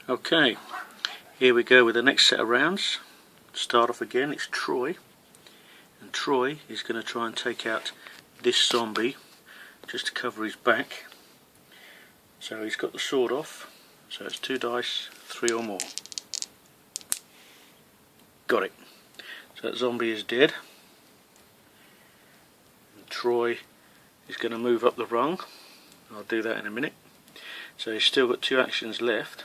Okay, here we go with the next set of rounds. Start off again, it's Troy, and Troy is going to try and take out this zombie just to cover his back. So he's got the sword off, so it's 2 dice, 3 or more. Got it. So that zombie is dead. And Troy is going to move up the rung. I'll do that in a minute. So he's still got 2 actions left.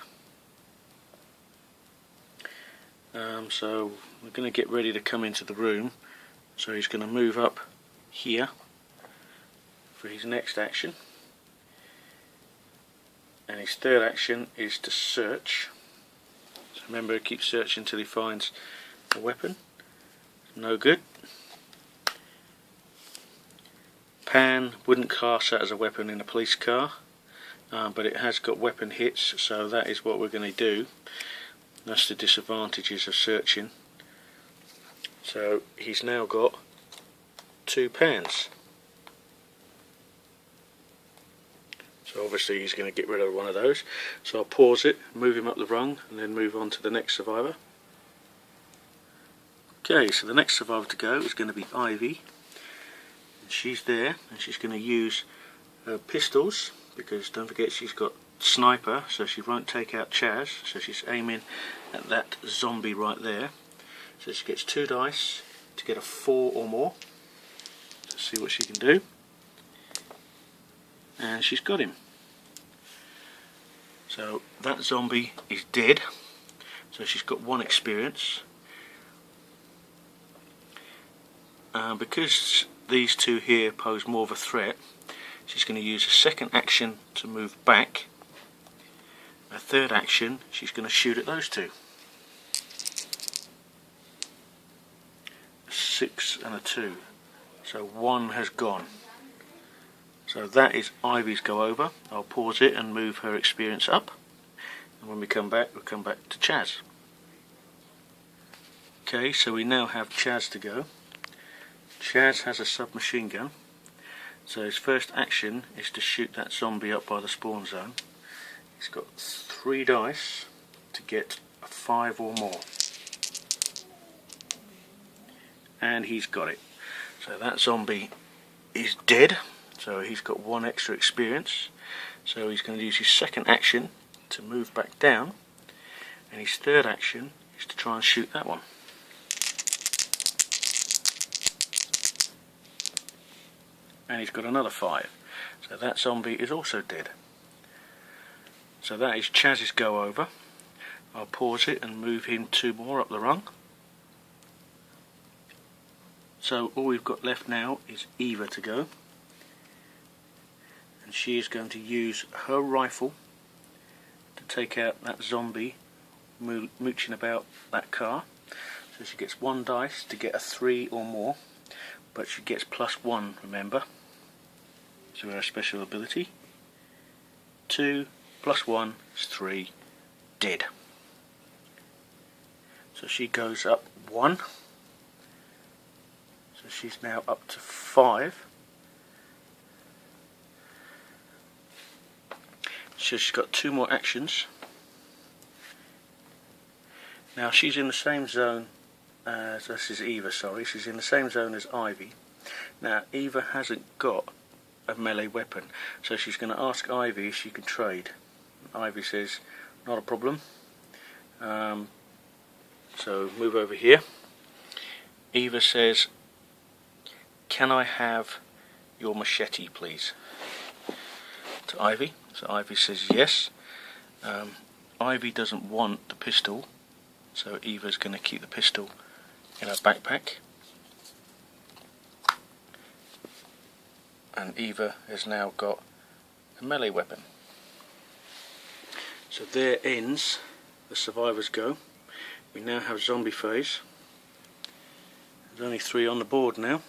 So we're going to get ready to come into the room. So he's going to move up here for his next action. And his third action is to search. So remember, keep searching until he finds a weapon. No good. Pan wouldn't class that as a weapon in a police car, but it has got weapon hits, so that is what we're going to do. That's the disadvantages of searching. So he's now got 2 pans. So obviously he's going to get rid of one of those. So I'll pause it, move him up the rung, and then move on to the next survivor. Okay, so the next survivor to go is going to be Ivy. And she's there, and she's going to use her pistols, because don't forget she's got sniper, so she won't take out Chaz, so she's aiming at that zombie right there. So she gets 2 dice to get a 4 or more. Let's see what she can do. And she's got him. So that zombie is dead, so she's got 1 experience. Because these 2 here pose more of a threat, she's going to use a second action to move back. A third action, she's going to shoot at those 2. 6 and a 2. So 1 has gone. So that is Ivy's go over. I'll pause it and move her experience up. And when we come back, we'll come back to Chaz. Okay, so we now have Chaz to go. Chaz has a submachine gun. So his first action is to shoot that zombie up by the spawn zone. He's got 3 dice to get a 5 or more. And he's got it. So that zombie is dead. So he's got 1 extra experience. So he's going to use his second action to move back down. And his third action is to try and shoot that one. And he's got another 5. So that zombie is also dead. So that is Chaz's go over. I'll pause it and move him 2 more up the rung. So all we've got left now is Eva to go. And she is going to use her rifle to take out that zombie mooching about that car. So she gets 1 dice to get a 3 or more, but she gets +1, remember, to her special ability. 2 + 1 is 3, dead. So she goes up 1. So she's now up to 5. So she's got 2 more actions. Now she's in the same zone as, this is Eva, sorry, she's in the same zone as Ivy. Now Eva hasn't got a melee weapon, so she's going to ask Ivy if she can trade. Ivy says, not a problem. So move over here. Eva says, can I have your machete please? To Ivy. So Ivy says yes. Ivy doesn't want the pistol, so Eva's going to keep the pistol in her backpack. And Eva has now got a melee weapon. So there ends the survivors go. We now have zombie phase. There's only 3 on the board now.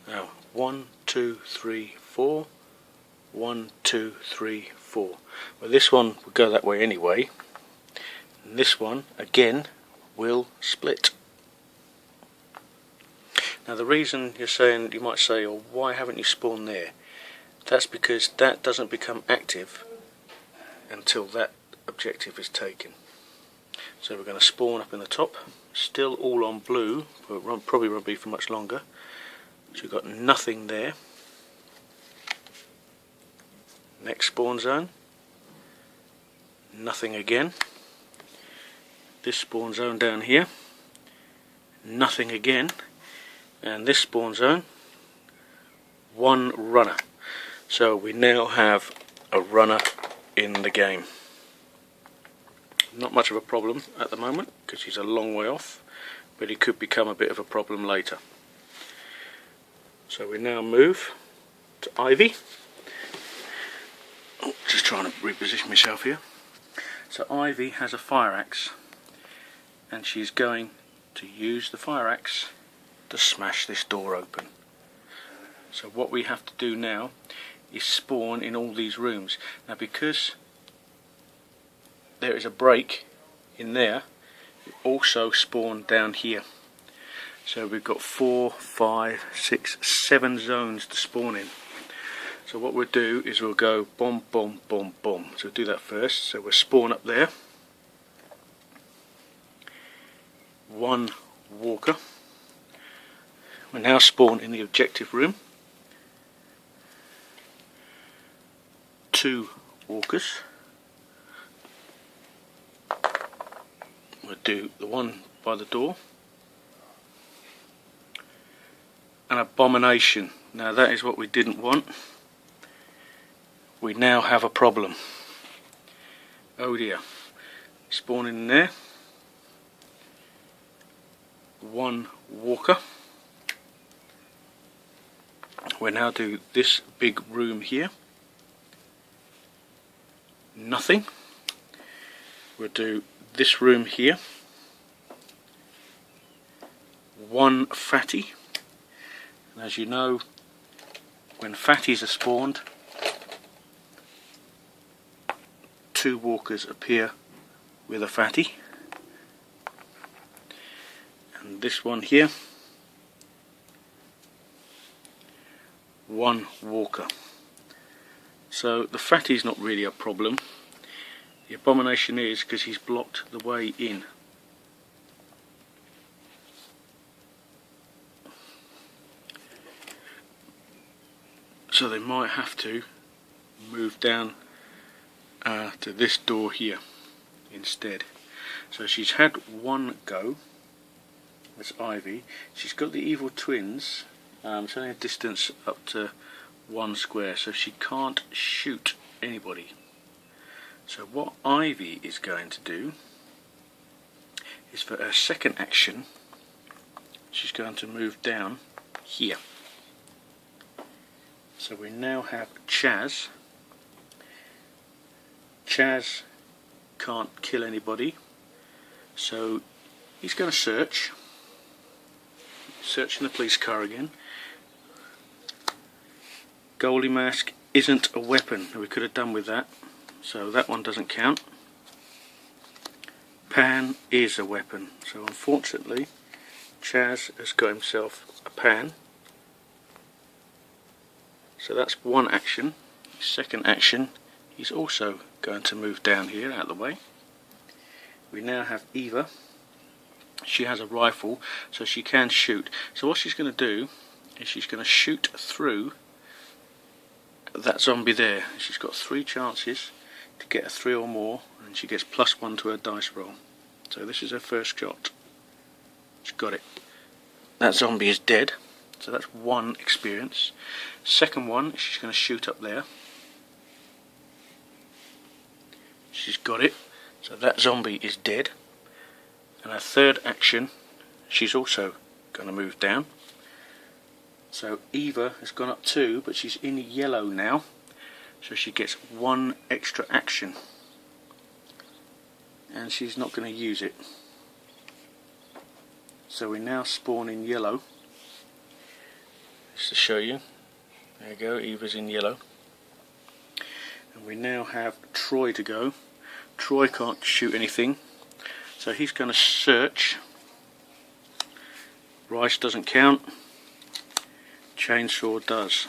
Now 1, 2, 3, 4. 1, 2, 3, 4. Well, this one will go that way anyway. And this one again will split. Now the reason you're saying, you might say, oh, why haven't you spawned there? That's because that doesn't become active until that objective is taken. So we're going to spawn up in the top, still all on blue, but it probably won't be for much longer. So we've got nothing there. Next spawn zone, nothing again. This spawn zone down here, nothing again. And this spawn zone, one runner. So we now have a runner in the game. Not much of a problem at the moment because he's a long way off, but he could become a bit of a problem later. So we now move to Ivy. Oh, just trying to reposition myself here. So Ivy has a fire axe, and she's going to use the fire axe to smash this door open. So what we have to do now is spawn in all these rooms. Now because there is a break in there, you also spawn down here. So we've got 4, 5, 6, 7 zones to spawn in. So what we'll do is we'll go bomb, bomb, bomb, bomb. So we'll do that first. So we'll spawn up there. 1 walker. We'll now spawn in the objective room. 2 walkers. We'll do the one by the door. An abomination. Now that is what we didn't want. We now have a problem. Oh dear. Spawn in there. 1 walker. We'll now do this big room here. Nothing. We'll do this room here. 1 fatty. And as you know, when fatties are spawned, 2 walkers appear with a fatty. And this one here, 1 walker. So the fatty's not really a problem. The abomination is because he's blocked the way in. So they might have to move down to this door here instead. So she's had 1 go. That's Ivy. She's got the evil twins. It's only a distance up to 1 square, so she can't shoot anybody. So what Ivy is going to do is, for her second action, she's going to move down here. So we now have Chaz. Chaz can't kill anybody, so he's going to search in the police car again. Goalie mask isn't a weapon. We could have done with that, so that one doesn't count. Pan is a weapon, so unfortunately Chaz has got himself a pan. So that's 1 action. Second action, he's also going to move down here out of the way. We now have Eva. She has a rifle, so she can shoot. So what she's going to do is she's going to shoot through that zombie there. She's got 3 chances to get a 3 or more, and she gets +1 to her dice roll. So this is her first shot. She's got it. That zombie is dead. So that's 1 experience. Second one, she's going to shoot up there. She's got it. So that zombie is dead. And her third action, she's also going to move down. So Eva has gone up 2, but she's in yellow now. So she gets 1 extra action. And she's not going to use it. So we now spawn in yellow. Just to show you. There you go, Eva's in yellow. And we now have Troy to go. Troy can't shoot anything, so he's going to search. Rice doesn't count. Chainsaw does.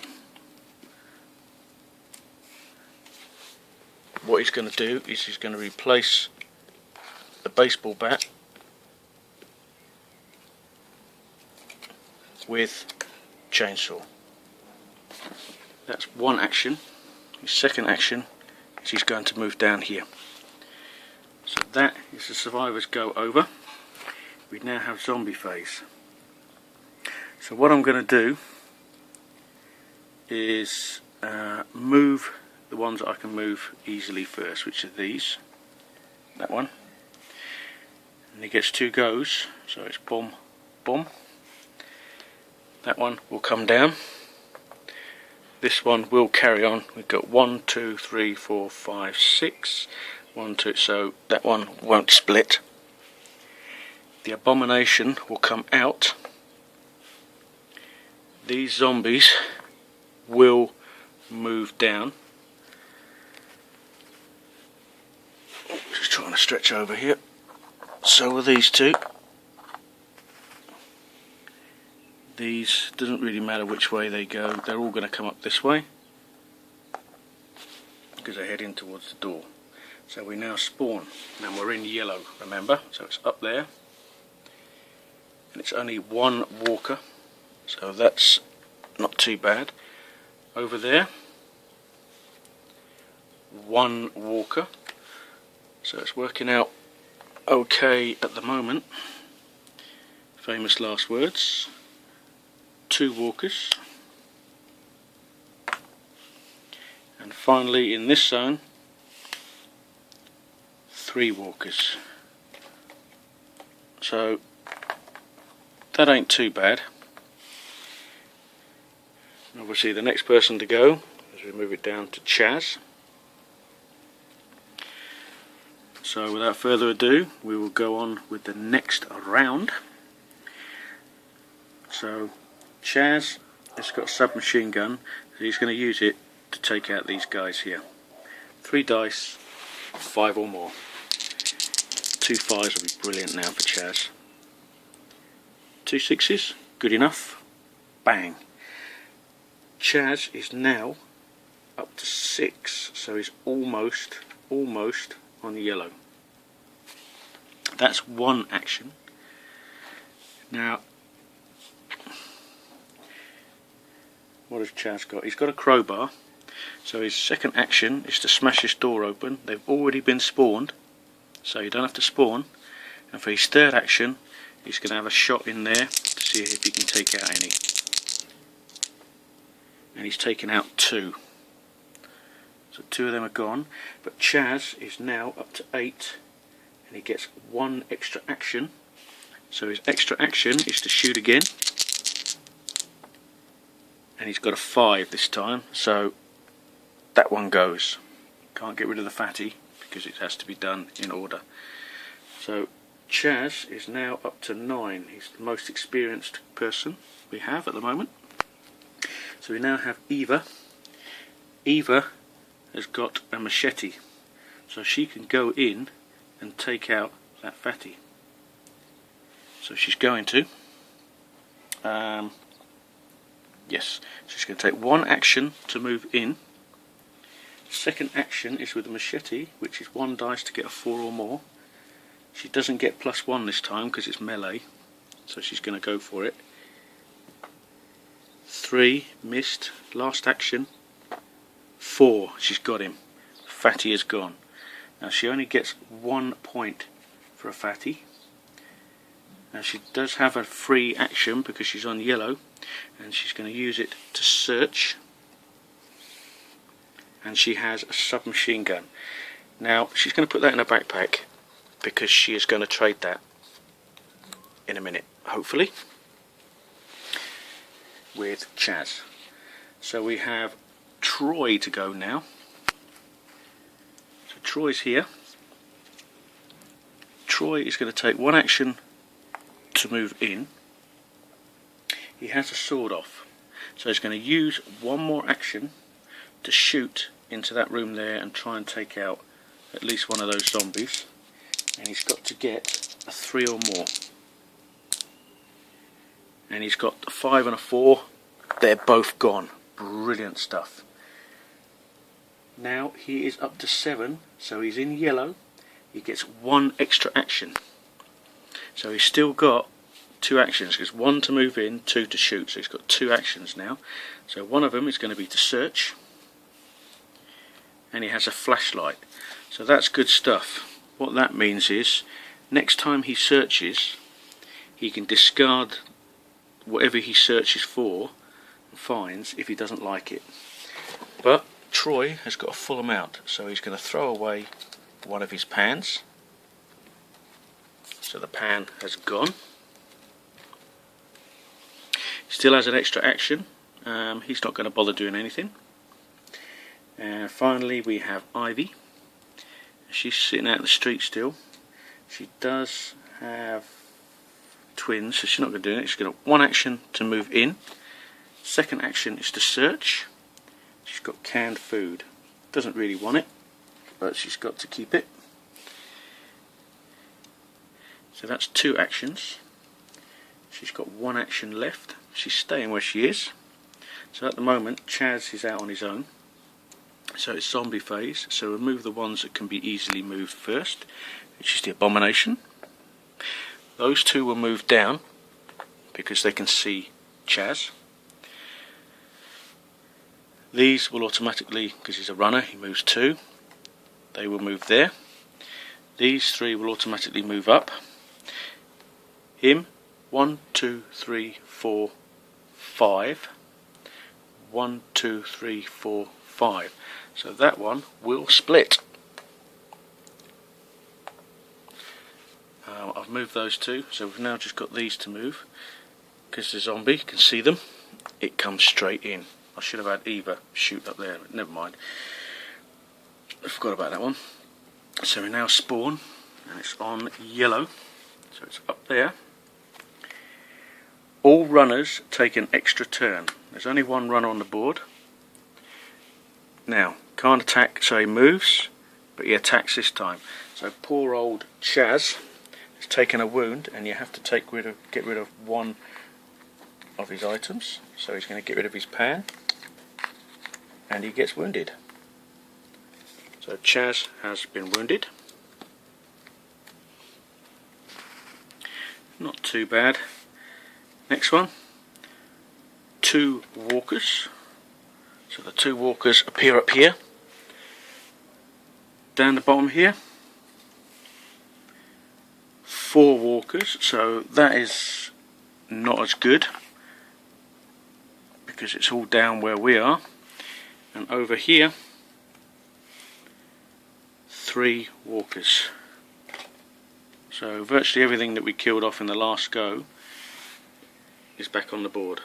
what he's going to do is he's going to replace the baseball bat with chainsaw. That's one action. His second action is he's going to move down here. So that is the survivor's go over. We now have zombie phase. So what I'm going to do is move the ones that I can move easily first, which are these. That one. And he gets 2 goes, so it's boom, boom. That one will come down. This one will carry on. We've got 1, 2, 3, 4, 5, 6. 1, 2, so that one won't split. The abomination will come out. These zombies will move down. Just trying to stretch over here. So are these two. These, doesn't really matter which way they go, they're all going to come up this way because they're heading towards the door. So we now spawn, and we're in yellow, remember, so it's up there, and it's only 1 walker, so that's not too bad. Over there, 1 walker, so it's working out okay at the moment. Famous last words. 2 walkers, and finally in this zone 3 walkers. So that ain't too bad. Obviously the next person to go, as we move it down to Chaz. So without further ado, we will go on with the next round. So Chaz has got a submachine gun, so he's going to use it to take out these guys here. 3 dice, 5 or more. 2 5s will be brilliant now for Chaz. 2 6s, good enough. Bang. Chaz is now up to 6, so he's almost on the yellow. That's 1 action. Now, what has Chaz got? He's got a crowbar, so his second action is to smash this door open. They've already been spawned, so you don't have to spawn. And for his third action, he's going to have a shot in there to see if he can take out any. And he's taken out 2. So 2 of them are gone, but Chaz is now up to 8, and he gets 1 extra action. So his extra action is to shoot again. And he's got a 5 this time, so that one goes. Can't get rid of the fatty because it has to be done in order. So Chaz is now up to 9. He's the most experienced person we have at the moment. So we now have Eva. Eva has got a machete, so she can go in and take out that fatty. So she's going to. Yes, so she's going to take 1 action to move in. Second action is with a machete, which is 1 dice to get a 4 or more. She doesn't get +1 this time because it's melee, so she's going to go for it. 3, missed. Last action. 4, she's got him. Fatty is gone. Now she only gets 1 point for a fatty. Now she does have a free action because she's on yellow, and she's going to use it to search, and she has a submachine gun. Now she's going to put that in her backpack because she is going to trade that in a minute, hopefully, with Chaz. So we have Troy to go now. So Troy's here. Troy is going to take 1 action to move in. He has a sword off, so he's going to use 1 more action to shoot into that room there and try and take out at least one of those zombies, and he's got to get a 3 or more, and he's got a 5 and a 4. They're both gone. Brilliant stuff. Now he is up to 7, so he's in yellow. He gets 1 extra action. So he's still got 2 actions, because 1 to move in, 2 to shoot. So he's got 2 actions now. So one of them is going to be to search, and he has a flashlight. So that's good stuff. What that means is, next time he searches, he can discard whatever he searches for and finds if he doesn't like it. But Troy has got a full amount, so he's going to throw away one of his pans. So the pan has gone. Still has an extra action. He's not going to bother doing anything. And finally we have Ivy. She's sitting out in the street still. She does have twins, so she's not going to do it. She's got 1 action to move in. Second action is to search. She's got canned food. Doesn't really want it, but she's got to keep it. So that's 2 actions. She's got 1 action left. She's staying where she is. So at the moment Chaz is out on his own. So it's zombie phase. So remove the ones that can be easily moved first, which is the abomination. Those 2 will move down because they can see Chaz. These will automatically, because he's a runner, he moves 2. They will move there. These 3 will automatically move up. Him, 1, 2, 3, 4, 5. 1, 2, 3, 4, 5. So that one will split. I've moved those 2, so we've now just got these to move. Because the zombie can see them, it comes straight in. I should have had Eva shoot up there, but never mind. I forgot about that one. So we now spawn, and it's on yellow, so it's up there. All runners take an extra turn. There's only 1 runner on the board. Now, can't attack, so he moves, but he attacks this time. So poor old Chaz has taken a wound, and you have to get rid of 1 of his items. So he's going to get rid of his pan, and he gets wounded. So Chaz has been wounded. Not too bad. Next one, 2 walkers. So the 2 walkers appear up here. Down the bottom here, 4 walkers. So that is not as good, because it's all down where we are. And over here, 3 walkers. So virtually everything that we killed off in the last go is back on the board.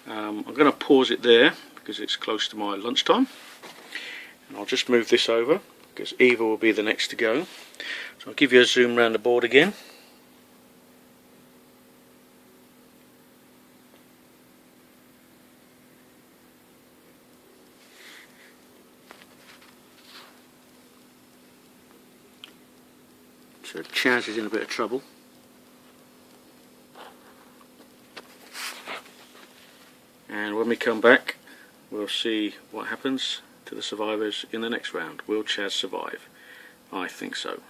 I'm going to pause it there because it's close to my lunchtime, and I'll just move this over because Eva will be the next to go. So I'll give you a zoom around the board again. So Chaz is in a bit of trouble. And when we come back, we'll see what happens to the survivors in the next round. Will Chaz survive? I think so.